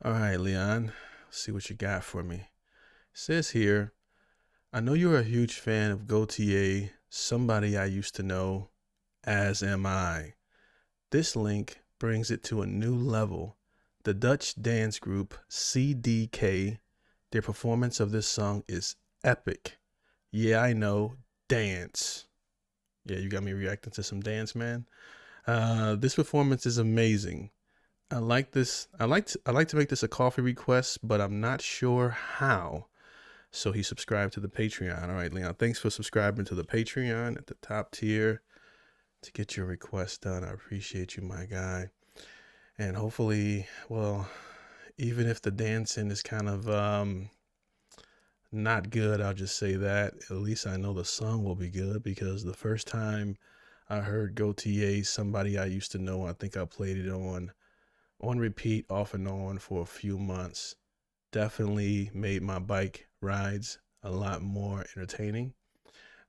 All right, Leon, let's see what you got for me. It says here, I know you're a huge fan of Goyte, somebody I used to know, as am I. This link brings it to a new level. The Dutch dance group CDK, their performance of this song is epic. Yeah, I know, dance. Yeah, you got me reacting to some dance, man. This performance is amazing. I like this. I like to make this a coffee request, but I'm not sure how. So he subscribed to the Patreon. All right, Leon, thanks for subscribing to the Patreon at the top tier to get your request done. I appreciate you, my guy. And hopefully, well, even if the dancing is kind of not good, I'll just say that. At least I know the song will be good because the first time I heard Goyte, somebody I used to know, I think I played it on repeat off and on for a few months. Definitely made my bike rides a lot more entertaining.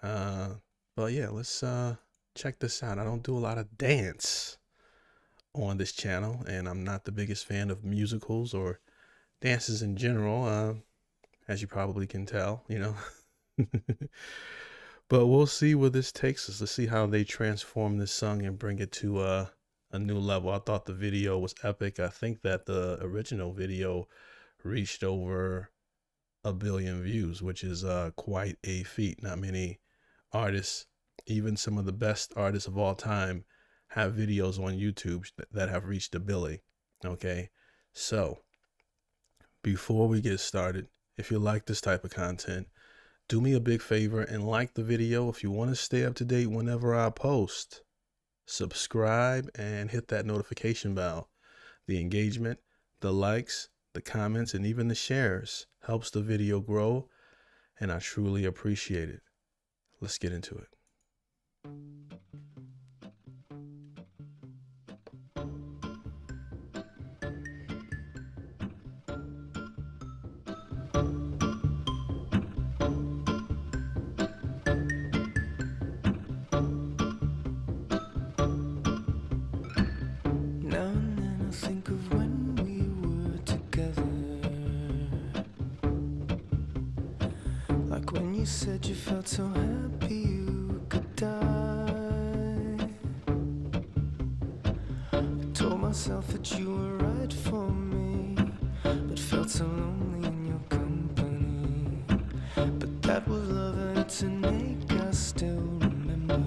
Uh, but yeah, let's check this out. I don't do a lot of dance on this channel, and I'm not the biggest fan of musicals or dances in general, as you probably can tell, you know. But we'll see where this takes us. Let's see how they transform this song and bring it to a new level. I thought the video was epic. I think that the original video reached over a billion views, which is quite a feat. Not many artists, even some of the best artists of all time, have videos on YouTube that have reached a billion. Okay, so before we get started, if you like this type of content, do me a big favor and like the video. If you want to stay up to date whenever I post, subscribe and hit that notification bell. The engagement, the likes, the comments, and even the shares helps the video grow, and I truly appreciate it. Let's get into it. Now and then I think of when we were together, like when you said you felt so happy you could die. I told myself that you were right for me, but felt so lonely in your company. But that was love and it's an ache I still remember.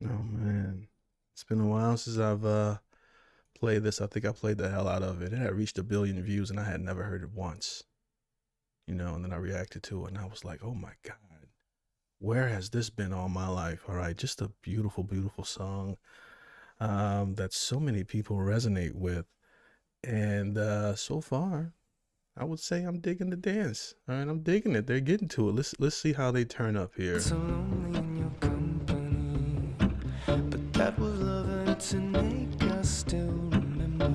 Oh man, it's been a while since I've played this. I think I played the hell out of it. It had reached a billion views, and I had never heard it once. You know, and then I reacted to it, and I was like, "Oh my god, where has this been all my life?" All right, just a beautiful, beautiful song that so many people resonate with, and so far, I would say I'm digging the dance. All right, I'm digging it. They're getting to it. Let's see how they turn up here. So lonely in your company, but that was love and it's an ache I still remember.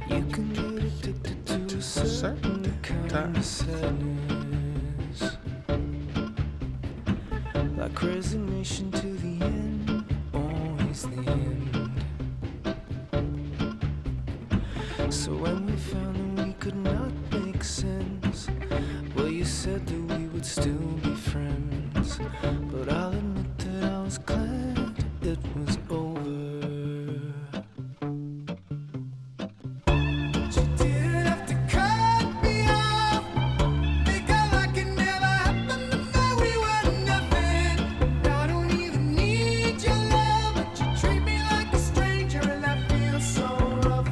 You can get addicted to a certain kind of sadness, like resignation to the end, always the end. So when we found that we could not make sense, well, you said that we would still be friends. But I'll admit that I was glad it was over. You didn't have to cut me off. Make out like it never happened, that we were nothing. I don't even need your love, but you treat me like a stranger, and that feels so rough.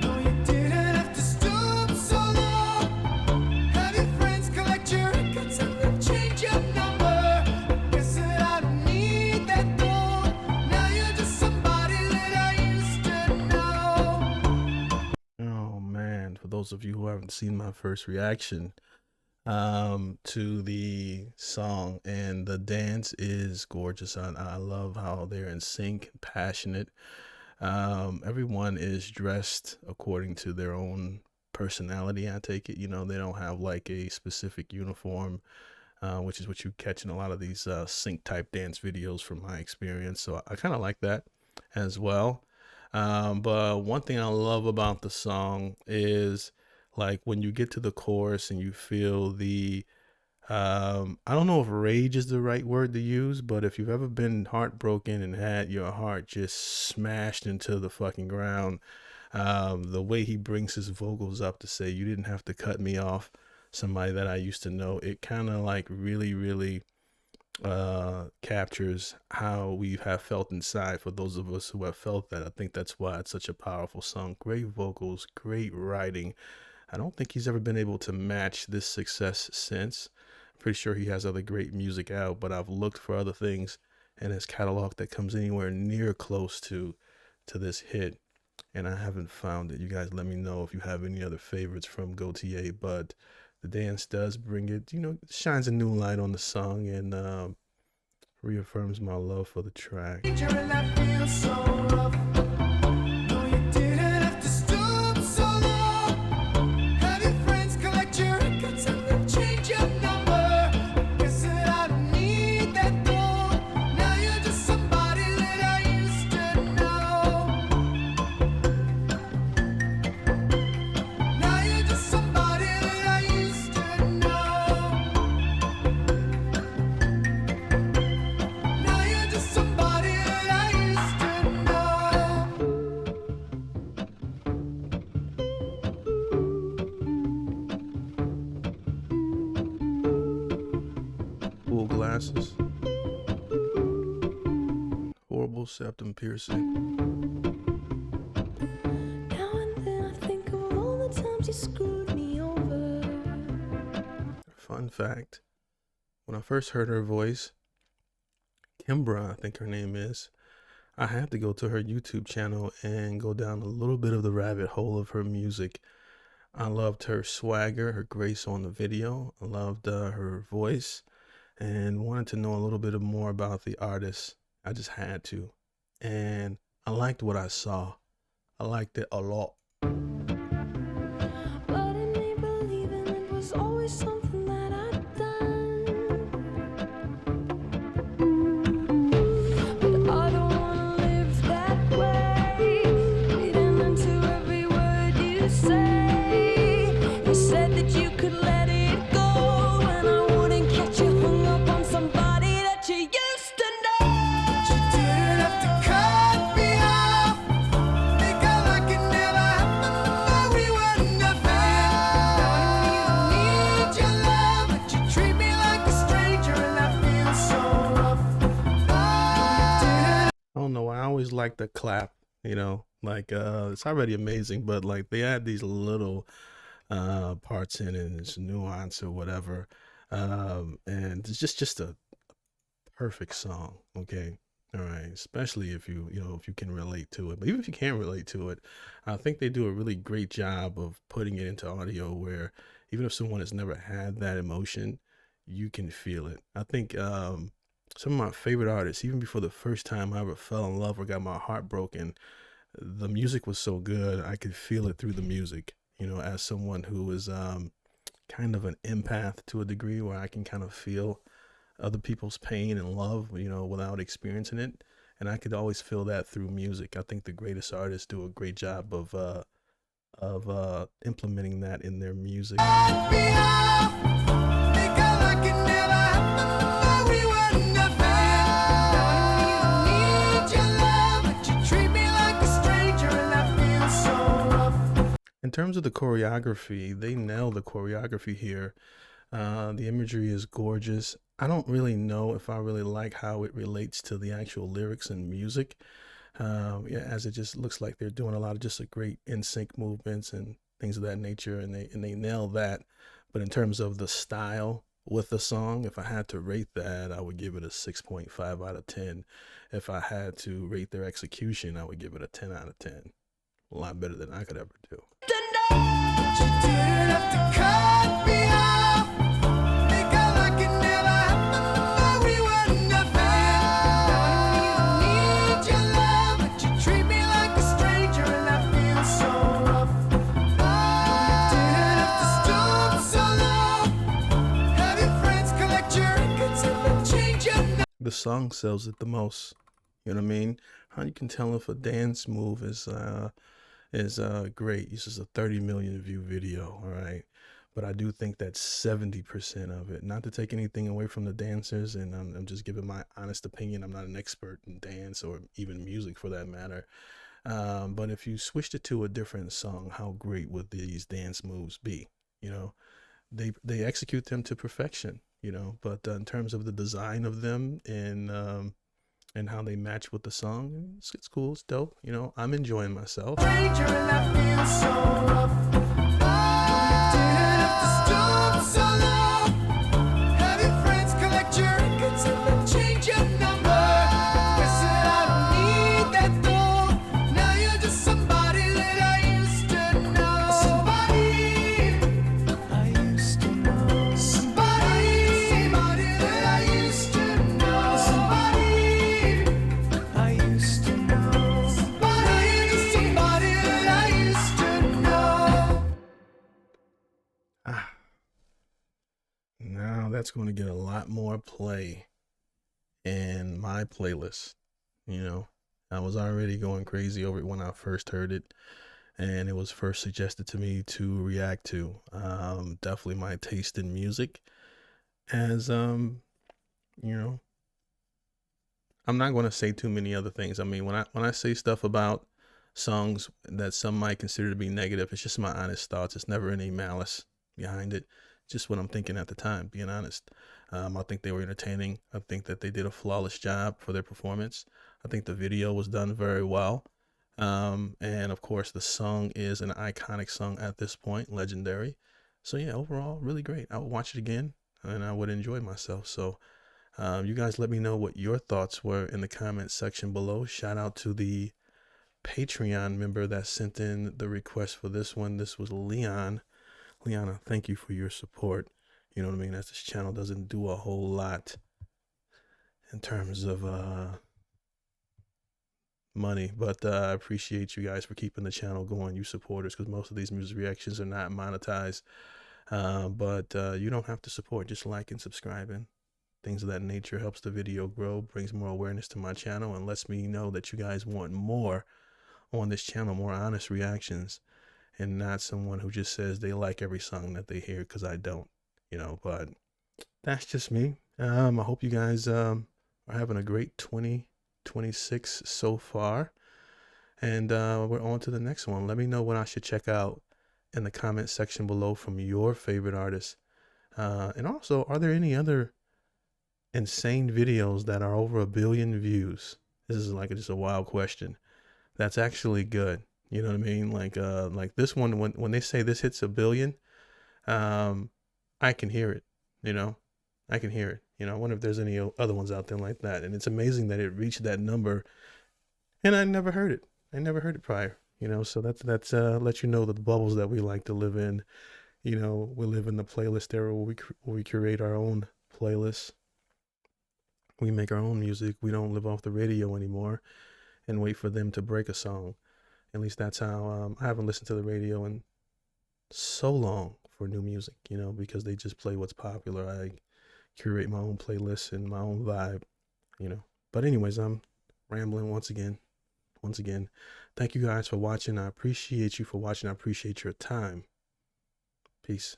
No, you didn't have to stoop so low. Have your friends collect your records and then change your number. Guess that I don't need that though. Now you're just somebody that I used to know. Oh man, for those of you who haven't seen my first reaction, to the song, and the dance is gorgeous. I love how they're in sync, passionate. Everyone is dressed according to their own personality. I take it, they don't have like a specific uniform, which is what you catch in a lot of these sync type dance videos from my experience. So I kind of like that as well. But one thing I love about the song is like when you get to the chorus and you feel the I don't know if rage is the right word to use, but if you've ever been heartbroken and had your heart just smashed into the fucking ground, the way he brings his vocals up to say, "You didn't have to cut me off," somebody that I used to know, it kind of like really, really captures how we have felt inside for those of us who have felt that. I think that's why it's such a powerful song. Great vocals, great writing. I don't think he's ever been able to match this success since. I'm pretty sure he has other great music out, but I've looked for other things in his catalog that comes anywhere near close to this hit, and I haven't found it. You guys let me know if you have any other favorites from Goyte, but the dance does bring it, shines a new light on the song, and reaffirms my love for the track. Stranger and I feel so rough. No, you didn't have to stoop so low. Have your friends collect your records and then change your number. Guess that I don't need that though. Now you're just somebody that I used to know. Now you're just somebody that I used to know. Now you're just somebody that I used to know. Full glasses, horrible septum piercing. Now and then I think of all the times you screwed me over. Fun fact, when I first heard her voice, Kimbra, I think her name is, I had to go to her YouTube channel and go down a little bit of the rabbit hole of her music. I loved her swagger, her grace on the video. I loved her voice, and wanted to know a little bit more about the artist. I just had to. And I liked what I saw. I liked it a lot. But in me believing it was always something that I'd done. But I don't wanna live that way, reading into every word you say. You said that you could let it go, and I wouldn't catch you hung up on somebody that you used to know. You didn't have to cut me off. Make out like it never happened, that we were nothing. Now I don't even need your love, but you treat me like a stranger, and I feel so rough. Oh, you didn't. I don't know. I always like the clap, like it's already amazing, but like they add these little parts in it, and it's nuance or whatever. And it's just a perfect song, okay? All right, especially if if you can relate to it. But even if you can't relate to it, I think they do a really great job of putting it into audio where even if someone has never had that emotion, you can feel it. I think some of my favorite artists, even before the first time I ever fell in love or got my heart broken, the music was so good I could feel it through the music. As someone who is kind of an empath to a degree, where I can kind of feel other people's pain and love, without experiencing it. And I could always feel that through music. I think the greatest artists do a great job of implementing that in their music. Cut me off. Make out like it never happened, that we were nothing. Now I don't even need your love, but you treat me like a stranger, and I feel so rough. In terms of the choreography, they nail the choreography here. The imagery is gorgeous. I don't really know if I really like how it relates to the actual lyrics and music. Yeah, as it just looks like they're doing a lot of just a great in sync movements and things of that nature, and they nail that. But in terms of the style with the song, if I had to rate that, I would give it a 6.5 out of 10. If I had to rate their execution, I would give it a 10 out of 10. A lot better than I could ever do. You didn't have to cut me off. the song sells it the most. You know what I mean? How you can tell if a dance move is great. This is a 30 million view video, all right? But I do think that 70% of it, not to take anything away from the dancers, and I'm just giving my honest opinion. I'm not an expert in dance or even music for that matter. But if you switched it to a different song, how great would these dance moves be? You know, they execute them to perfection. You know, but in terms of the design of them and how they match with the song, it's cool. It's dope. You know, I'm enjoying myself. Stranger and I feel so rough. Didn't have to stop so long. Have your friends collect your records and then change your number. Guessing I don't need that though. Now you're just somebody that I used to know. Somebody I used to know. Somebody that I used to know. Somebody I used to know. Somebody that I used to know. Now that's going to get a lot more play in my playlist. You know, I was already going crazy over it when I first heard it, and it was first suggested to me to react to. Definitely my taste in music, as you know, I'm not going to say too many other things. I mean, when I say stuff about songs that some might consider to be negative, it's just my honest thoughts. It's never any malice behind it. Just what I'm thinking at the time, being honest. I think they were entertaining. I think that they did a flawless job for their performance. I think the video was done very well. And of course, the song is an iconic song at this point, legendary. So yeah, overall, really great. I would watch it again, and I would enjoy myself. So you guys let me know what your thoughts were in the comment section below. Shout out to the Patreon member that sent in the request for this one. This was Leon. Leona, thank you for your support. You know what I mean? As this channel doesn't do a whole lot in terms of money, but I appreciate you guys for keeping the channel going, you supporters, because most of these music reactions are not monetized. But you don't have to support, just like and subscribing. Things of that nature helps the video grow, brings more awareness to my channel, and lets me know that you guys want more on this channel, more honest reactions, and not someone who just says they like every song that they hear, because I don't, you know. But that's just me. I hope you guys are having a great 2026 so far, and we're on to the next one. Let me know what I should check out in the comment section below from your favorite artists, and also, are there any other insane videos that are over 1 billion views? This is like just a wild question. That's actually good. You know what I mean? Like this one, when they say this hits 1 billion, I can hear it. You know, I can hear it. You know, I wonder if there's any other ones out there like that. And it's amazing that it reached that number, and I never heard it. I never heard it prior. You know, so that's let you know that the bubbles that we like to live in. You know, we live in the playlist era where we curate our own playlists. We make our own music. We don't live off the radio anymore and wait for them to break a song. At least that's how I haven't listened to the radio in so long for new music, you know, because they just play what's popular. I curate my own playlist and my own vibe, you know. But anyways, I'm rambling once again. Thank you guys for watching. I appreciate you for watching. I appreciate your time. Peace.